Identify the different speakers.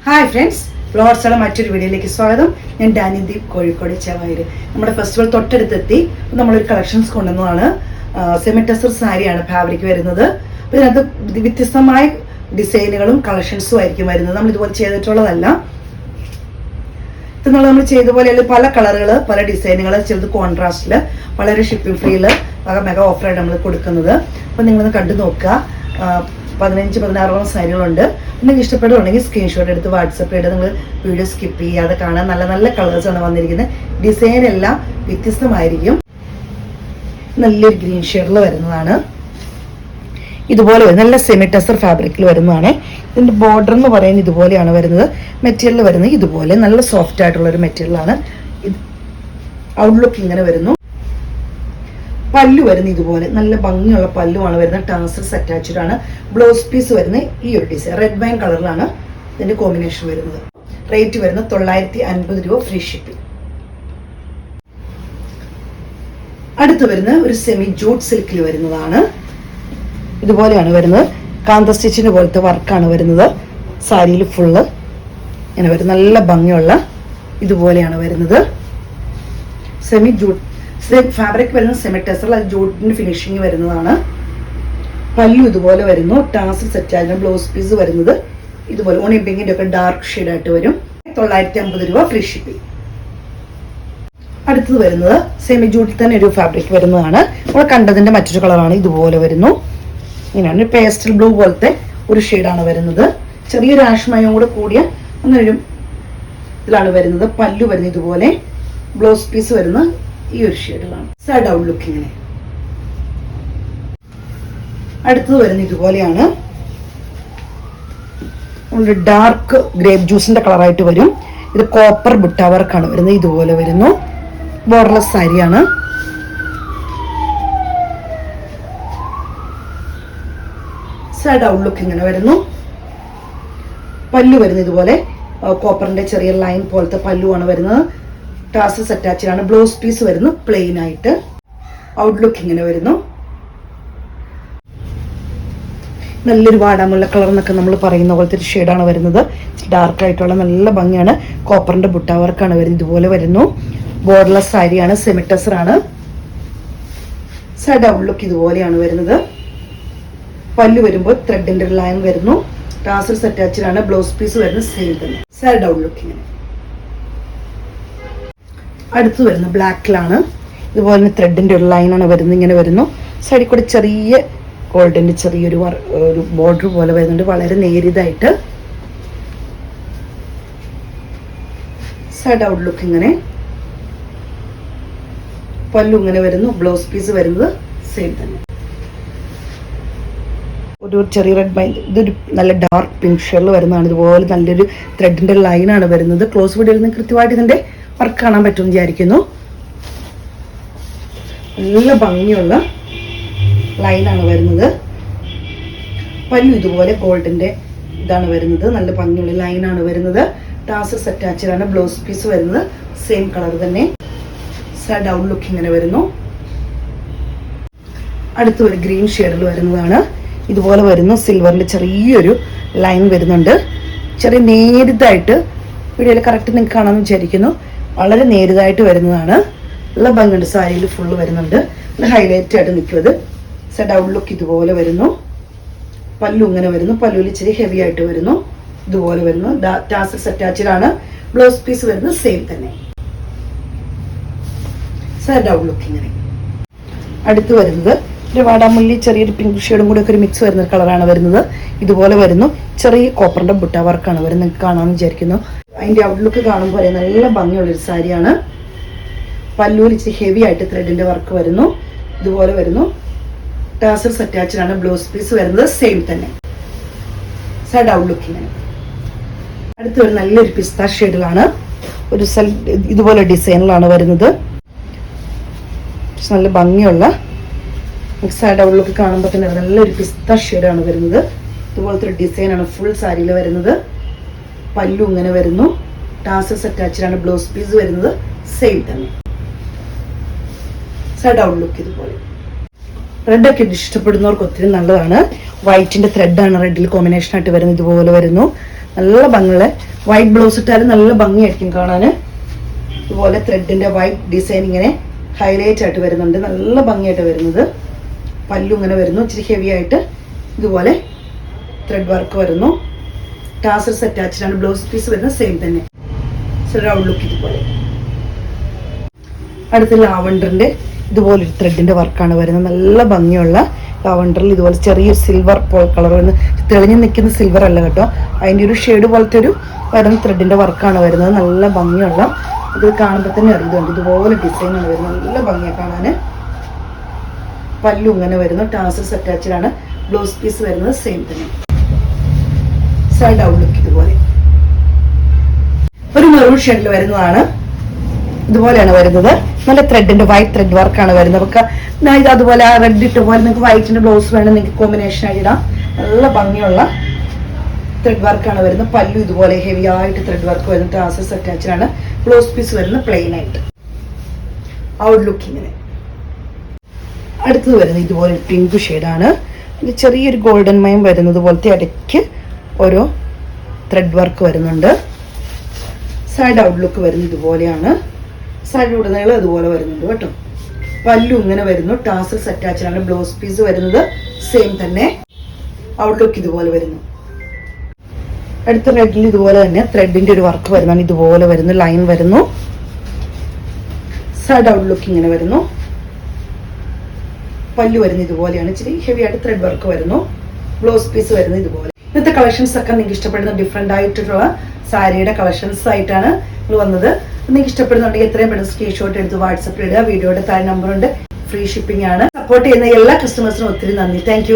Speaker 1: Hi friends, ഫ്ലോർസുള്ള മറ്റൊരു വീഡിയോയിലേക്ക് സ്വാഗതം. ഞാൻ ഡാനിദീപ്, കോഴിക്കോട് ചെവായൂര്. നമ്മുടെ ഫെസ്റ്റിവൽ തൊട്ടടുത്തെത്തി. നമ്മളൊരു കളക്ഷൻസ് കൊണ്ടുവന്നതാണ്. സെമി ടസർ സാരിയാണ് ഫാബ്രിക് വരുന്നത്. അപ്പോൾ ഇതിനകത്ത് വ്യത്യസ്തമായ ഡിസൈനുകളും കളക്ഷൻസും ആയിരിക്കും വരുന്നത്. നമ്മൾ ഇതുപോലെ ചെയ്തിട്ടുള്ളതല്ല. ഇതെന്നുള്ള നമ്മൾ ചെയ്ത പോലെയുള്ള പല കളറുകൾ, പല ഡിസൈനുകൾ, ചിലത് കോൺട്രാസ്റ്റിൽ, വളരെ ഷിപ്പിംഗ് ഫ്രീയിൽ മെഗാ ഓഫറായിട്ട് നമ്മൾ കൊടുക്കുന്നത്. അപ്പോൾ നിങ്ങളൊന്ന് കണ്ടു നോക്കുക. 15-16 സാരികളുണ്ട്. നിങ്ങൾക്ക് ഇഷ്ടപ്പെടുകയാണെങ്കിൽ സ്ക്രീൻഷോട്ട് എടുത്ത് വാട്സപ്പ് ചെയ്ത് നിങ്ങൾ വീഡിയോ സ്കിപ്പ് ചെയ്യാതെ കാണാൻ. നല്ല നല്ല കളേഴ്സാണ് വന്നിരിക്കുന്നത്. ഡിസൈൻ എല്ലാം വ്യത്യസ്തമായിരിക്കും. നല്ലൊരു ഗ്രീൻ ഷെയ്ഡിൽ വരുന്നതാണ്. ഇതുപോലെ നല്ല സെമി ടസർ ഫാബ്രിക്കിൽ വരുന്നതാണ്. ഇതിന്റെ ബോർഡർ എന്ന് പറയുന്നത് ഇതുപോലെയാണ് വരുന്നത്. മെറ്റീരിയൽ വരുന്നത് ഇതുപോലെ നല്ല സോഫ്റ്റ് ആയിട്ടുള്ള ഒരു മെറ്റീരിയലാണ്. ഔട്ട്ലുക്ക് ഇങ്ങനെ വരുന്നു. പല്ലു വരുന്നത് ഇതുപോലെ നല്ല ഭംഗിയുള്ള പല്ലുവാണ് വരുന്നത്. ടാസൽസ് അറ്റാച്ച്ഡ് ആണ്. ബ്ലൗസ് പീസ് വരുന്നത് ഈ ഒരു ഡിസൈൻ റെഡ് വൈൻ കളറിലാണ് ഇതിന്റെ കോമ്പിനേഷൻ വരുന്നത്. റേറ്റ് വരുന്നത് 950 രൂപ, ഫ്രീ ഷിപ്പിംഗ്. അടുത്ത് വരുന്ന ഒരു സെമി ജൂട്ട് സിൽക്കിൽ വരുന്നതാണ്. ഇതുപോലെയാണ് വരുന്നത്. കാന്ത സ്റ്റിച്ചിന് പോലത്തെ വർക്കാണ് വരുന്നത്. സാരിയിൽ ഫുള്ള് ഇങ്ങനെ വരും. നല്ല ഭംഗിയുള്ള ഇതുപോലെയാണ് വരുന്നത്. സെമി ജൂട്ട് ഫാബ്രിക് വരുന്നത് സെമി ടസർ, അത് ജൂട്ടിന്റെ ഫിനിഷിങ് വരുന്നതാണ്. പല്ലു ഇതുപോലെ വരുന്നു. ടാസൽ സെറ്റ് ആയിരുന്നു. ബ്ലൗസ് പീസ് വരുന്നത് ഇതുപോലെ ഓണി പിങ്കിന്റെ ഒക്കെ ഡാർക്ക് ഷെയ്ഡ് ആയിട്ട് വരും. 950 രൂപ, ഫ്രീ ഷിപ്പിംഗ്. അടുത്തത് വരുന്നത് സെമി ജൂട്ടിൽ തന്നെ ഒരു ഫാബ്രിക് വരുന്നതാണ്. നമ്മൾ കണ്ടതിന്റെ മറ്റൊരു കളറാണ്. ഇതുപോലെ വരുന്നു. ഇങ്ങനെയാണ് പേസ്റ്റൽ ബ്ലൂ പോലത്തെ ഒരു ഷെയ്ഡാണ് വരുന്നത്. ചെറിയൊരു ആഷ്മയം കൂടെ കൂടിയ അങ്ങനൊരു ഇതിലാണ് വരുന്നത്. പല്ലു വരുന്നത് ഇതുപോലെ. ബ്ലൗസ് പീസ് വരുന്ന ഈ ഒരു ഷെയ്ഡിലാണ്. സൈഡ് ഔട്ട് ലുക്ക് ഇങ്ങനെ. അടുത്തത് വരുന്നത് ഇതുപോലെയാണ്. ഡാർക്ക് ഗ്രേപ്പ് ജ്യൂസിന്റെ കളറായിട്ട് വരും. ഇത് കോപ്പർ ബുട്ട വർക്കാണ് വരുന്നത്. ഇതുപോലെ വരുന്നു. ബോർഡർലെസ് സാരിയാണ്. സൈഡ് ഔട്ട് ലുക്ക് ഇങ്ങനെ വരുന്നു. പല്ലു വരുന്നത് ഇതുപോലെ കോപ്പറിന്റെ ചെറിയ ലൈൻ പോലത്തെ പല്ലുവാണ് വരുന്നത്. ടാസൽസ് അറ്റാച്ച്ഡ് ആണ്. ബ്ലൗസ് പീസ് വരുന്നു പ്ലെയിൻ ആയിട്ട്. ഔട്ട്ലുക്ക് ഇങ്ങനെ വരുന്നു. നല്ലൊരു വാടാമുള്ള കളർ എന്നൊക്കെ നമ്മൾ പറയുന്ന പോലത്തെ ഒരു ഷെയ്ഡാണ് വരുന്നത്. ഡാർക്ക് ആയിട്ടുള്ള നല്ല ഭംഗിയാണ്. കോപ്പറിന്റെ ബുട്ട വർക്കാണ് വരുന്നത്. ഇതുപോലെ വരുന്നു. ബോർഡർലെസ് സാരിയാണ്. സെമി ടസർ ആണ്. സൈഡ് ഔട്ട്ലുക്ക് ഇതുപോലെയാണ് വരുന്നത്. പല്ലു വരുമ്പോൾ ത്രെഡിന്റെ ഒരു ലൈൻ വരുന്നു. ടാസൽസ് അറ്റാച്ച്ഡ് ആണ്. ബ്ലൗസ് പീസ് വരുന്നത് സെയിം തന്നെ. സൈഡ് ഔട്ട്ലുക്ക് ഇങ്ങനെ. അടുത്ത് വരുന്ന ബ്ലാക്കിലാണ്. ഇതുപോലെ ത്രെഡിന്റെ ഒരു ലൈനാണ് വരുന്നത്. ഇങ്ങനെ വരുന്നു. സൈഡിൽ കൂടെ ചെറിയ ഗോൾഡിന്റെ ചെറിയൊരു ഒരു ബോർഡർ പോലെ വരുന്നുണ്ട്. വളരെ നേരിയതായിട്ട്. സൈഡ് ഔട്ട് ലുക്ക് ഇങ്ങനെ. പല്ലു ഇങ്ങനെ വരുന്നു. ബ്ലൗസ് പീസ് വരുന്നത് സെയിം തന്നെ. ഒരു ചെറിയ റെഡ് ബൈൻഡ്. ഇതൊരു നല്ല ഡാർക്ക് പിങ്ക് ഷെയ്ഡിൽ വരുന്നതാണ്. ഇതുപോലെ നല്ലൊരു ത്രെഡിന്റെ ലൈനാണ് വരുന്നത്. ക്ലോസ് വീഡിയോയിൽ നിന്ന് കൃത്യമായിട്ട് ഇതിന്റെ വർക്ക് കാണാൻ പറ്റുമെന്ന് വിചാരിക്കുന്നു. നല്ല ഭംഗിയുള്ള ലൈനാണ് വരുന്നത്. പല്ലു ഇതുപോലെ ഗോൾഡിന്റെ ഇതാണ് വരുന്നത്. നല്ല ഭംഗിയുള്ള ലൈനാണ് വരുന്നത്. ടാസൽസ് അറ്റാച്ച്ഡ് ആണ്. ബ്ലൗസ് പീസ് വരുന്നത് സെയിം കളർ തന്നെ. സൈഡ് ഔട്ട് ലുക്ക് ഇങ്ങനെ വരുന്നു. അടുത്ത ഒരു ഗ്രീൻ ഷെയ്ഡിൽ വരുന്നതാണ്. ഇതുപോലെ വരുന്നു. സിൽവറിന്റെ ചെറിയൊരു ലൈൻ വരുന്നുണ്ട്. ചെറിയ നേരിതായിട്ട്. വീഡിയോയിൽ കറക്റ്റ് നിങ്ങൾക്ക് കാണാമെന്ന് വിചാരിക്കുന്നു. വളരെ നേരിതായിട്ട് വരുന്നതാണ്. നല്ല ഭംഗിയുണ്ട്. സാരിയിൽ ഫുള്ള് വരുന്നുണ്ട്. നല്ല ഹൈലൈറ്റ് ആയിട്ട് നിൽക്കുന്നത്. സൈഡ് ഔട്ട് ലുക്ക് ഇതുപോലെ വരുന്നു. പല്ലു ഇങ്ങനെ വരുന്നു. പല്ലുവിൽ ഇച്ചിരി ഹെവി ആയിട്ട് വരുന്നു. ഇതുപോലെ വരുന്നു. ടാസൽസ് അറ്റാച്ച്ഡ് ആണ്. ബ്ലൗസ് പീസ് വരുന്നത് സെയിം തന്നെ. സൈഡ് ഔട്ട് ലുക്ക് ഇങ്ങനെ. അടുത്ത് വരുന്നത് ഒരു വാടാമുല്ലി ചെറിയൊരു പിങ്ക് ഷെയ്ഡും കൂടെ ഒക്കെ ഒരു മിക്സ് വരുന്ന കളറാണ് വരുന്നത്. ഇതുപോലെ വരുന്നു. ചെറിയ കോപ്പറിന്റെ ബുട്ട വർക്കാണ് വരുന്നത്. നിങ്ങൾക്ക് കാണാമെന്ന് വിചാരിക്കുന്നു. അതിന്റെ ഔട്ട്ലുക്ക് കാണുമ്പോൾ നല്ല ഭംഗിയുള്ളൊരു സാരിയാണ്. പല്ലൂരിൽ ഇച്ചിരി ഹെവി ആയിട്ട് ത്രെഡിന്റെ വർക്ക് വരുന്നു. ഇതുപോലെ വരുന്നു. ടാസൽസ് അറ്റാച്ച്ഡ് ആണ്. ബ്ലൗസ് പീസ് വരുന്നത് സെയിം തന്നെ. സൈഡ് ഔട്ട്ലുക്ക് ഇങ്ങനെ. അടുത്ത ഒരു നല്ലൊരു പിസ്ത ഷെയ്ഡിലാണ്. ഒരു ഇതുപോലെ ഡിസൈനിലാണ് വരുന്നത്. നല്ല ഭംഗിയുള്ള സൈഡ് ഔട്ട്ലുക്ക് കാണുമ്പോൾ തന്നെ നല്ലൊരു പിസ്ത ഷെയ്ഡാണ് വരുന്നത്. ഇതുപോലത്തെ ഒരു ഡിസൈനാണ് ഫുൾ സാരിയിൽ വരുന്നത്. പല്ലു ഇങ്ങനെ വരുന്നു. ടാസൽസ് അറ്റാച്ച്ഡ് ആണ്. ബ്ലൗസ് പീസ് വരുന്നത് സെയിം തന്നെ. സൈഡ് ഔട്ട് ലുക്ക് ഇതുപോലെ. റെഡൊക്കെ ഇഷ്ടപ്പെടുന്നവർക്ക് ഒത്തിരി നല്ലതാണ്. വൈറ്റിന്റെ ത്രെഡാണ് റെഡിൽ കോമ്പിനേഷൻ ആയിട്ട് വരുന്നത്. ഇതുപോലെ വരുന്നു. നല്ല ഭംഗിയുള്ള വൈറ്റ് ബ്ലൗസ് ഇട്ടാലും നല്ല ഭംഗിയായിരിക്കും കാണാൻ. ഇതുപോലെ ത്രെഡിന്റെ വൈറ്റ് ഡിസൈൻ ഇങ്ങനെ ഹൈലൈറ്റ് ആയിട്ട് വരുന്നുണ്ട്, നല്ല ഭംഗിയായിട്ട് വരുന്നത്. പല്ലു ഇങ്ങനെ വരുന്നു, ഇച്ചിരി ഹെവി ആയിട്ട് ഇതുപോലെ ത്രെഡ് വർക്ക് വരുന്നു. ടാസൽസ് അറ്റാച്ച്ഡ് ആണ്. ബ്ലൗസ് പീസ് വരുന്നത് സെയിം തന്നെ. റൗണ്ട് ലുക്ക് ഇതുപോലെ. അടുത്ത ലാവണ്ടറിന്റെ ഇതുപോലൊരു ത്രെഡിന്റെ വർക്കാണ് വരുന്നത്. നല്ല ഭംഗിയുള്ള ലാവണ്ടറിൽ ഇതുപോലെ ചെറിയൊരു സിൽവർ കളർ വരുന്നത്. തെളിഞ്ഞു നിൽക്കുന്ന സിൽവർ അല്ല കേട്ടോ, അതിൻ്റെ ഒരു ഷെയ്ഡ് പോലത്തെ ഒരു വരുന്ന ത്രെഡിന്റെ വർക്കാണ് വരുന്നത്. നല്ല ഭംഗിയുള്ള, ഇത് കാണുമ്പോൾ തന്നെ അറിയുന്നുണ്ട്, ഇതുപോലെ ഡിസൈനാണ് വരുന്നത്. നല്ല ഭംഗിയാണ് കാണാൻ. പല്ലു ഇങ്ങനെ വരുന്നു, ടാസൽസ് അറ്റാച്ച്ഡ് ആണ്. ബ്ലൗസ് പീസ് വരുന്നത് സെയിം തന്നെ. സൈഡ് ഔട്ട് ലുക്ക് ഇതുപോലെ ഒരു മെറൂൺ ഷെയ്ഡിൽ വരുന്നതാണ്. ഇതുപോലെയാണ് വരുന്നത്. നല്ല ത്രെഡിന്റെ വൈറ്റ് ത്രെഡ് വർക്കാണ് വരുന്നത്. നമുക്ക് ഇത് അതുപോലെ ആ റെഡ് ഇട്ട പോലെ നിങ്ങൾക്ക് വൈറ്റിന്റെ ബ്ലൗസ് വേണം, നിങ്ങൾക്ക് കോമ്പിനേഷൻ ആയിട്ട് ഇടാം. നല്ല ഭംഗിയുള്ള ത്രെഡ് വർക്കാണ് വരുന്നത്. പല്ലു ഇതുപോലെ ഹെവി ആയിട്ട് ത്രെഡ് വർക്ക് വരുന്നത്. ടാസൽസ് അറ്റാച്ച്ഡ് ആണ്. ബ്ലൗസ് പീസ് വരുന്നത് പ്ലെയിൻ ആയിട്ട്. ഔട്ട് ലുക്ക് ഇങ്ങനെ. അടുത്തത് വരുന്നത് ഇതുപോലെ പിങ്ക് ഷെയ്ഡാണ്. ഇത് ചെറിയൊരു ഗോൾഡൻ മയം വരുന്നത് പോലത്തെ ഇടയ്ക്ക് ഓരോ ത്രെഡ് വർക്ക് വരുന്നുണ്ട്. സൈഡ് ഔട്ട് ലുക്ക് വരുന്നത് ഇതുപോലെയാണ്. സൈഡ് ഉടനീളം ഇതുപോലെ വരുന്നുണ്ട് കേട്ടോ. പല്ലു ഇങ്ങനെ വരുന്നു, ടാസൽസ് അറ്റാച്ച്ഡ് ആണ്. ബ്ലൗസ് പീസ് വരുന്നത് സെയിം തന്നെ. ഔട്ട് ലുക്ക് ഇതുപോലെ വരുന്നു. അടുത്ത റെഡിൽ ഇതുപോലെ തന്നെ ത്രെഡിന്റെ ഒരു വർക്ക് വരുന്നതാണ്. ഇതുപോലെ വരുന്നു, ലൈൻ വരുന്നു. സൈഡ് ഔട്ട് ലുക്ക് ഇങ്ങനെ വരുന്നു. പല്ലു വരുന്നത് ഇതുപോലെയാണ്, ഇച്ചിരി ഹെവി ആയിട്ട് ത്രെഡ് വർക്ക് വരുന്നു. ബ്ലൗസ് പീസ് വരുന്നത് ഇതുപോലെ. ഇന്നത്തെ കളക്ഷൻസ് ഒക്കെ നിങ്ങൾക്ക് ഇഷ്ടപ്പെടുന്ന ഡിഫറെന്റ് ആയിട്ടുള്ള സാരിയുടെ കളക്ഷൻസ് ആയിട്ടാണ് വന്നത്. നിങ്ങൾക്ക് ഇഷ്ടപ്പെടുന്നുണ്ടെങ്കിൽ എത്രയും പെട്ടെന്ന് സ്ക്രീൻഷോട്ട് എടുത്ത് വാട്സപ്പിൽ ഇടുക. വീഡിയോയുടെ താഴെ നമ്പറുണ്ട്. ഫ്രീ ഷിപ്പിംഗ് ആണ്. സപ്പോർട്ട് ചെയ്യുന്ന എല്ലാ കസ്റ്റമേഴ്സിനും ഒത്തിരി നന്ദി. താങ്ക്